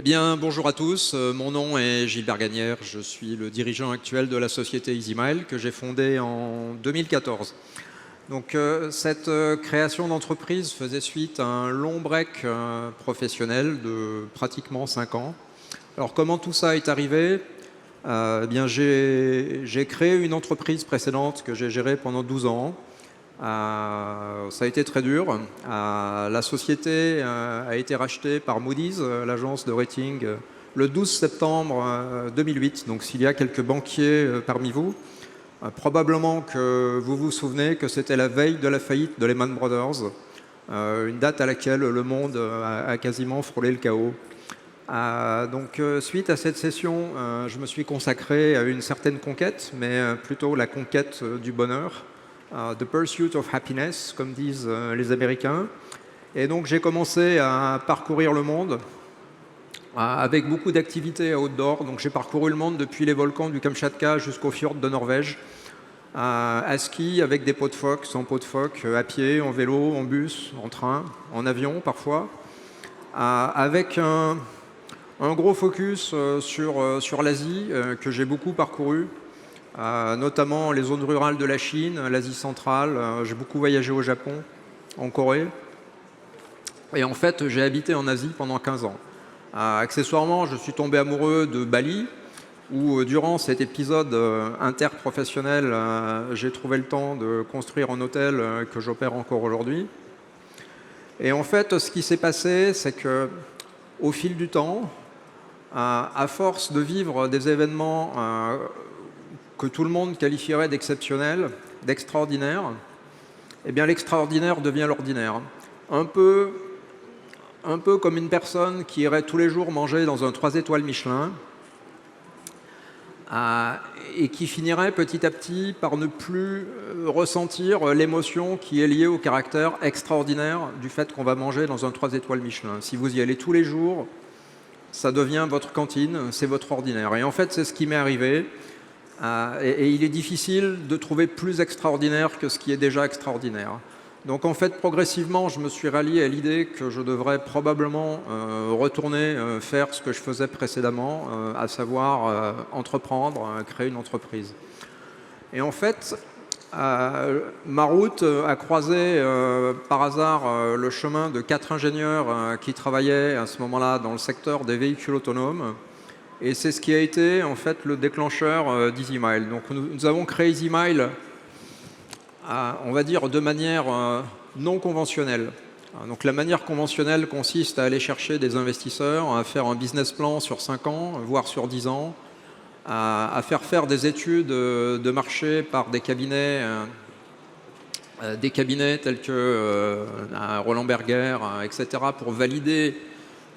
Eh bien, bonjour à tous. Mon nom est Gilbert Gagnère. Je suis le dirigeant actuel de la société EasyMile que j'ai fondée en 2014. Donc, cette création d'entreprise faisait suite à un long break professionnel de pratiquement 5 ans. Alors, comment tout ça est arrivé? Eh bien, j'ai créé une entreprise précédente que j'ai gérée pendant 12 ans. Ça a été très dur. La société a été rachetée par Moody's, l'agence de rating, le 12 septembre 2008. Donc s'il y a quelques banquiers parmi vous, probablement que vous vous souvenez que c'était la veille de la faillite de Lehman Brothers, une date à laquelle le monde a quasiment frôlé le chaos. Donc suite à cette session, je me suis consacré à une certaine conquête, mais plutôt la conquête du bonheur. The pursuit of happiness, comme disent les Américains. Et donc j'ai commencé à parcourir le monde avec beaucoup d'activités outdoor. Donc j'ai parcouru le monde depuis les volcans du Kamchatka jusqu'aux fjords de Norvège, à ski avec des pots de phoque, sans pots de phoque, à pied, en vélo, en bus, en train, en avion parfois, avec un gros focus sur l'Asie que j'ai beaucoup parcouru. Notamment les zones rurales de la Chine, l'Asie centrale. J'ai beaucoup voyagé au Japon, en Corée. Et en fait, j'ai habité en Asie pendant 15 ans. Accessoirement, je suis tombé amoureux de Bali, où durant cet épisode interprofessionnel, j'ai trouvé le temps de construire un hôtel que j'opère encore aujourd'hui. Et en fait, ce qui s'est passé, c'est que, au fil du temps, à force de vivre des événements que tout le monde qualifierait d'exceptionnel, d'extraordinaire, eh bien l'extraordinaire devient l'ordinaire. Un peu comme une personne qui irait tous les jours manger dans un 3 étoiles Michelin et qui finirait petit à petit par ne plus ressentir l'émotion qui est liée au caractère extraordinaire du fait qu'on va manger dans un 3 étoiles Michelin. Si vous y allez tous les jours, ça devient votre cantine, c'est votre ordinaire. Et en fait, c'est ce qui m'est arrivé. Et il est difficile de trouver plus extraordinaire que ce qui est déjà extraordinaire. Donc en fait, progressivement, je me suis rallié à l'idée que je devrais probablement retourner faire ce que je faisais précédemment, à savoir entreprendre, créer une entreprise. Et en fait, ma route a croisé par hasard le chemin de 4 ingénieurs qui travaillaient à ce moment-là dans le secteur des véhicules autonomes. Et c'est ce qui a été en fait le déclencheur d'EasyMile. Donc nous avons créé EasyMile, on va dire, de manière non conventionnelle. Donc la manière conventionnelle consiste à aller chercher des investisseurs, à faire un business plan sur 5 ans, voire sur 10 ans, à faire des études de marché par des cabinets tels que Roland Berger, etc., pour valider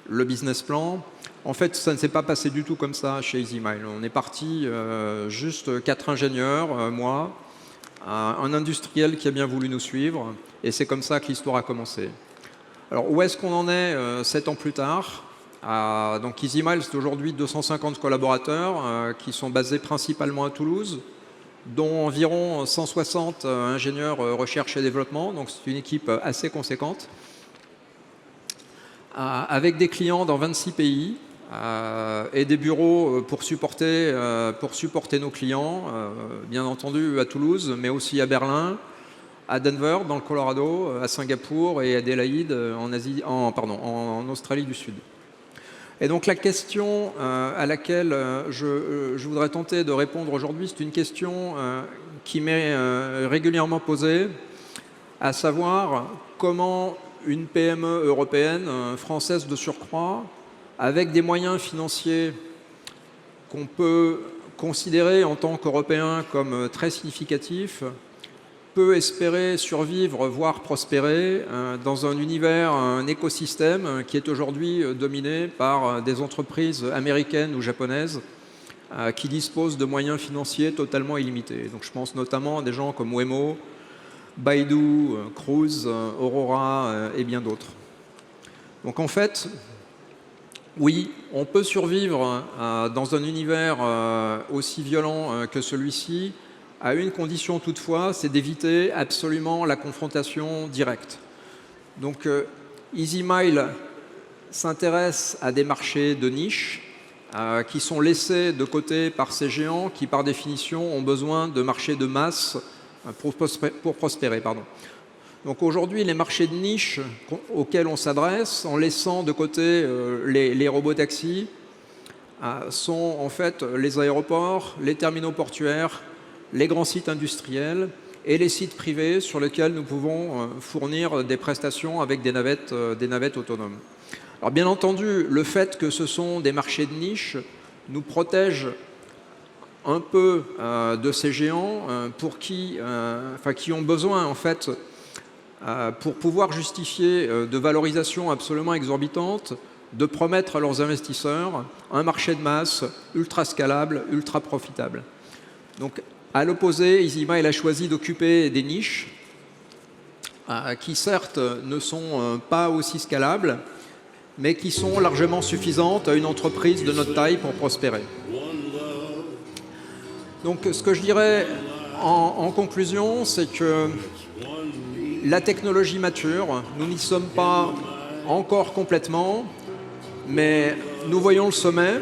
le business plan. En fait, ça ne s'est pas passé du tout comme ça chez EasyMile. On est parti juste 4 ingénieurs, moi, un industriel qui a bien voulu nous suivre, et c'est comme ça que l'histoire a commencé. Alors, où est-ce qu'on en est 7 ans plus tard? Donc EasyMile, c'est aujourd'hui 250 collaborateurs qui sont basés principalement à Toulouse, dont environ 160 ingénieurs recherche et développement, donc c'est une équipe assez conséquente, avec des clients dans 26 pays et des bureaux pour supporter nos clients, bien entendu à Toulouse, mais aussi à Berlin, à Denver, dans le Colorado, à Singapour et à Adélaïde, en Australie du Sud. Et donc la question à laquelle je voudrais tenter de répondre aujourd'hui, c'est une question qui m'est régulièrement posée, à savoir comment une PME européenne, française de surcroît, avec des moyens financiers qu'on peut considérer en tant qu'Européens comme très significatifs, peut espérer survivre, voire prospérer dans un univers, un écosystème qui est aujourd'hui dominé par des entreprises américaines ou japonaises qui disposent de moyens financiers totalement illimités. Donc je pense notamment à des gens comme Waymo, Baidu, Cruise, Aurora et bien d'autres. Donc en fait, oui, on peut survivre dans un univers aussi violent que celui-ci, à une condition toutefois, c'est d'éviter absolument la confrontation directe. Donc EasyMile s'intéresse à des marchés de niche qui sont laissés de côté par ces géants qui, par définition, ont besoin de marchés de masse pour prospérer. Donc aujourd'hui, les marchés de niche auxquels on s'adresse, en laissant de côté les robotaxis, sont en fait les aéroports, les terminaux portuaires, les grands sites industriels et les sites privés sur lesquels nous pouvons fournir des prestations avec des navettes autonomes. Alors bien entendu, le fait que ce sont des marchés de niche nous protège un peu de ces géants qui ont besoin en fait pour pouvoir justifier de valorisation absolument exorbitante, de promettre à leurs investisseurs un marché de masse ultra scalable, ultra profitable. Donc, à l'opposé, EasyMile a choisi d'occuper des niches qui, certes, ne sont pas aussi scalables, mais qui sont largement suffisantes à une entreprise de notre taille pour prospérer. Donc, ce que je dirais en conclusion, c'est que la technologie mature, nous n'y sommes pas encore complètement, mais nous voyons le sommet.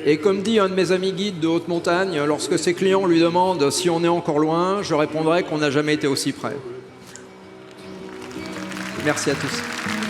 Et comme dit un de mes amis guides de haute montagne, lorsque ses clients lui demandent si on est encore loin, je répondrai qu'on n'a jamais été aussi près. Merci à tous.